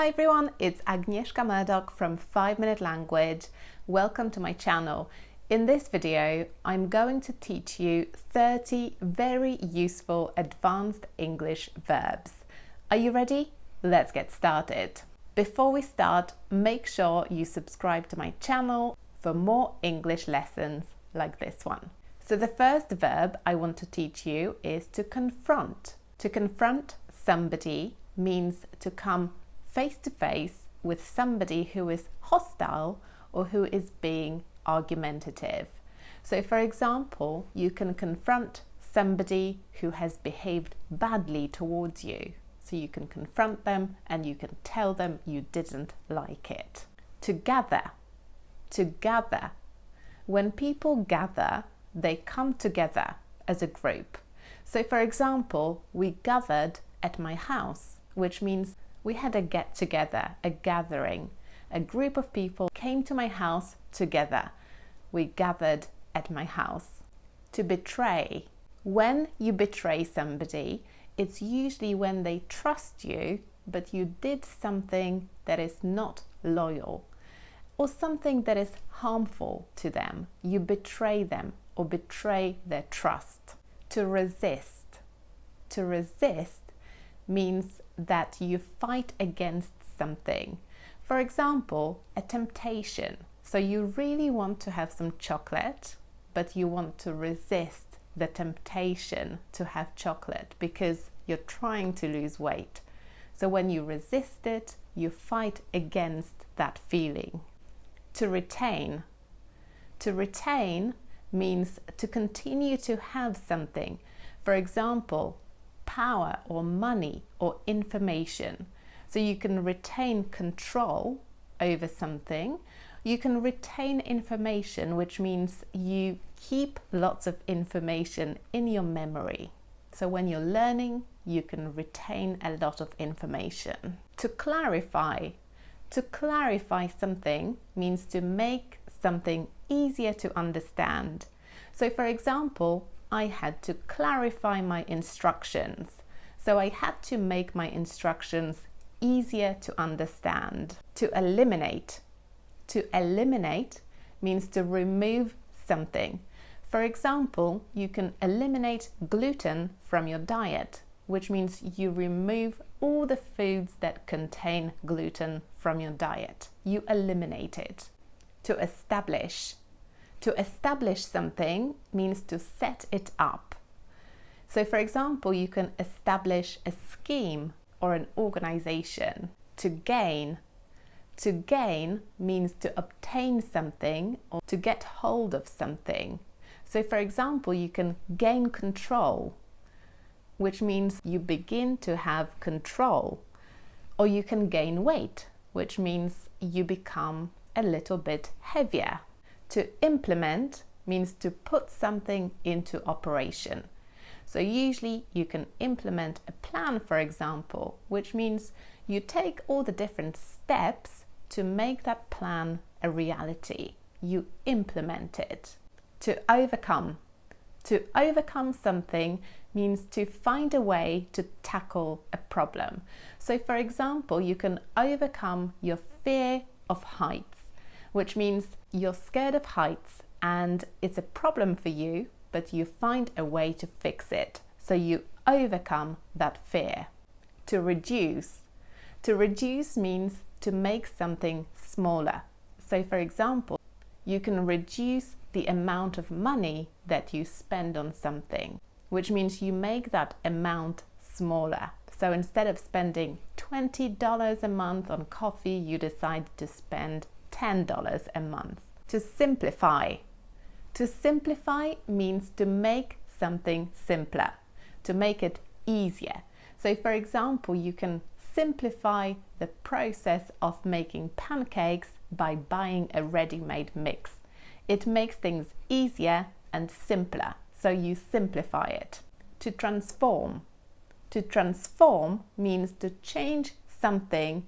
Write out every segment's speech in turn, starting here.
Hi everyone, it's Agnieszka Murdoch from 5 Minute Language. Welcome to my channel. In this video, I'm going to teach you 30 very useful advanced English verbs. Are you ready? Let's get started. Before we start, make sure you subscribe to my channel for more English lessons like this one. So the first verb I want to teach you is to confront. To confront somebody means to come face to face with somebody who is hostile or who is being argumentative. So for example, you can confront somebody who has behaved badly towards you. So you can confront them and you can tell them you didn't like it. To gather. To gather. When people gather, they come together as a group. So for example, we gathered at my house, which means we had a get-together, a gathering. A group of people came to my house together. We gathered at my house. To betray. When you betray somebody, it's usually when they trust you, but you did something that is not loyal or something that is harmful to them. You betray them or betray their trust. To resist. To resist means that you fight against something. For example, a temptation. So you really want to have some chocolate, but you want to resist the temptation to have chocolate because you're trying to lose weight. So when you resist it, you fight against that feeling. To retain. To retain means to continue to have something. For example, power or money or information. So you can retain control over something. You can retain information, which means you keep lots of information in your memory. So when you're learning, you can retain a lot of information. To clarify. To clarify something means to make something easier to understand. So for example, I had to clarify my instructions. So I had to make my instructions easier to understand. To eliminate. To eliminate means to remove something. For example, you can eliminate gluten from your diet, which means you remove all the foods that contain gluten from your diet. You eliminate it. To establish. To establish something means to set it up. So for example, you can establish a scheme or an organization. To gain. To gain means to obtain something or to get hold of something. So for example, you can gain control, which means you begin to have control. Or you can gain weight, which means you become a little bit heavier. To implement means to put something into operation. So usually you can implement a plan, for example, which means you take all the different steps to make that plan a reality. You implement it. To overcome. To overcome something means to find a way to tackle a problem. So for example, you can overcome your fear of heights, which means you're scared of heights and it's a problem for you, but you find a way to fix it. So you overcome that fear. To reduce. To reduce means to make something smaller. So for example, you can reduce the amount of money that you spend on something, which means you make that amount smaller. So instead of spending $20 a month on coffee, you decide to spend $10 a month. To simplify. To simplify means to make something simpler, to make it easier. So for example, you can simplify the process of making pancakes by buying a ready-made mix. It makes things easier and simpler, so you simplify it. To transform. To transform means to change something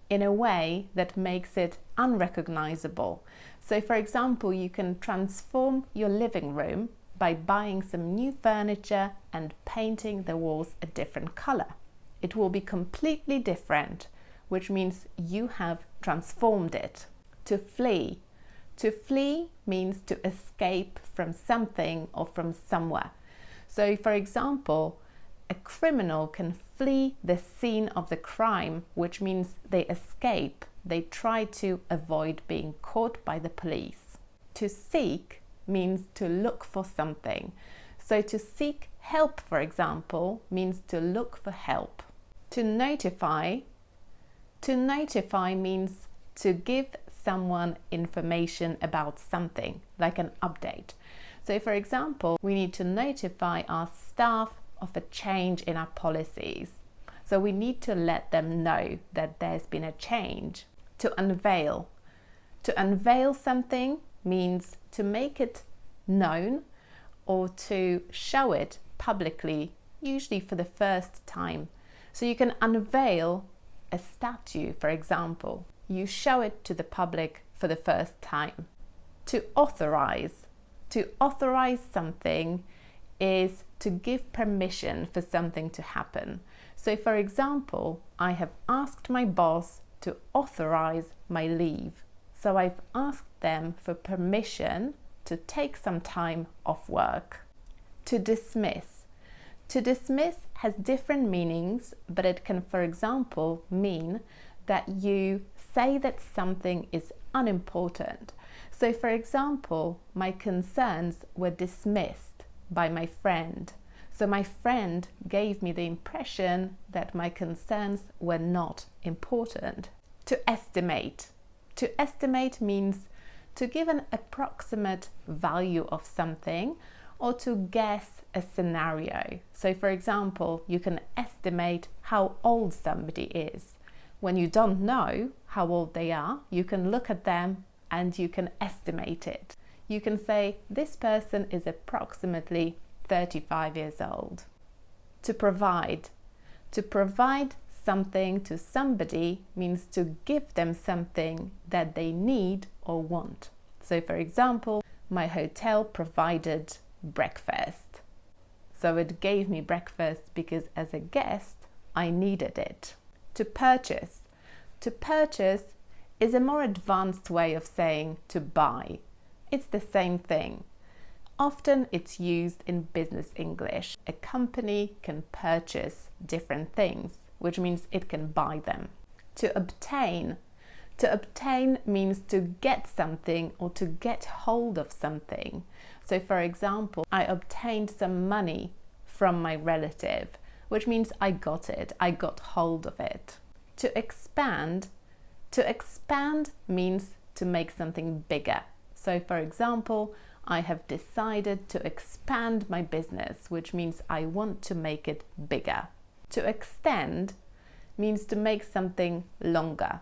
in a way that makes it unrecognizable. So for example, you can transform your living room by buying some new furniture and painting the walls a different color. It will be completely different which means you have transformed it. To flee. To flee means to escape from something or from somewhere. So, for example, a criminal can flee the scene of the crime, which means they escape. They try to avoid being caught by the police. To seek means to look for something. So to seek help, for example, means to look for help. To notify means to give someone information about something, like an update. So for example, we need to notify our staff of a change in our policies. So we need to let them know that there's been a change. To unveil. To unveil something means to make it known or to show it publicly, usually for the first time. So you can unveil a statue, for example. You show it to the public for the first time. To authorize. To authorize something is to give permission for something to happen. So for example, I have asked my boss to authorize my leave. So I've asked them for permission to take some time off work. To dismiss. To dismiss has different meanings, but it can, for example, mean that you say that something is unimportant. So for example, my concerns were dismissed by my friend. So my friend gave me the impression that my concerns were not important. To estimate. To estimate means to give an approximate value of something or to guess a scenario. So for example, you can estimate how old somebody is. When you don't know how old they are, you can look at them and you can estimate it. You can say, this person is approximately 35 years old. To provide. To provide something to somebody means to give them something that they need or want. So for example, my hotel provided breakfast. So it gave me breakfast because as a guest, I needed it. To purchase. To purchase is a more advanced way of saying to buy. It's the same thing. Often it's used in business English. A company can purchase different things, which means it can buy them. To obtain. To obtain means to get something or to get hold of something. So for example, I obtained some money from my relative, which means I got it, I got hold of it. To expand. To expand means to make something bigger. So for example, I have decided to expand my business, which means I want to make it bigger. To extend means to make something longer.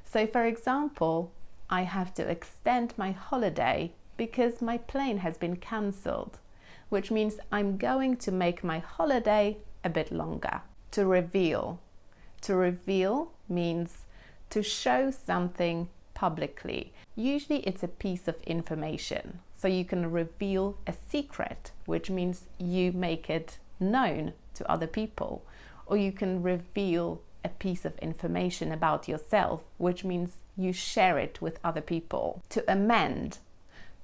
So for example, I have to extend my holiday because my plane has been cancelled, which means I'm going to make my holiday a bit longer. To reveal. To reveal means to show something publicly. Usually it's a piece of information. So you can reveal a secret, which means you make it known to other people. Or you can reveal a piece of information about yourself, which means you share it with other people. To amend.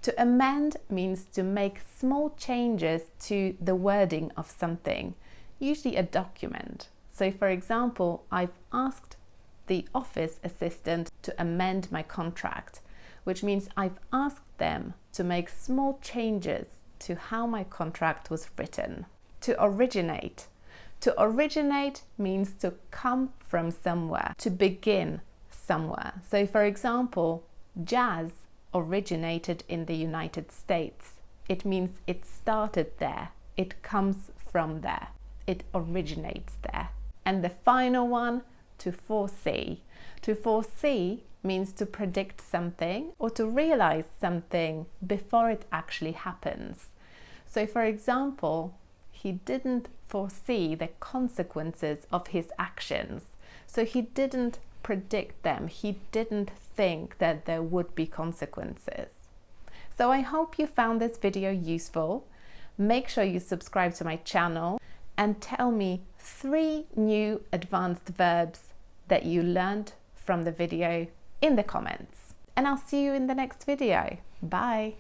To amend means to make small changes to the wording of something, usually a document. So for example, I've asked the office assistant to amend my contract, which means I've asked them to make small changes to how my contract was written. To originate. To originate means to come from somewhere, to begin somewhere. So for example, jazz originated in the United States. It means it started there. It comes from there. It originates there. And the final one, to foresee. To foresee means to predict something or to realize something before it actually happens. So for example, he didn't foresee the consequences of his actions. So he didn't predict them. He didn't think that there would be consequences. So I hope you found this video useful. Make sure you subscribe to my channel and tell me 3 new advanced verbs that you learned from the video in the comments. And I'll see you in the next video. Bye!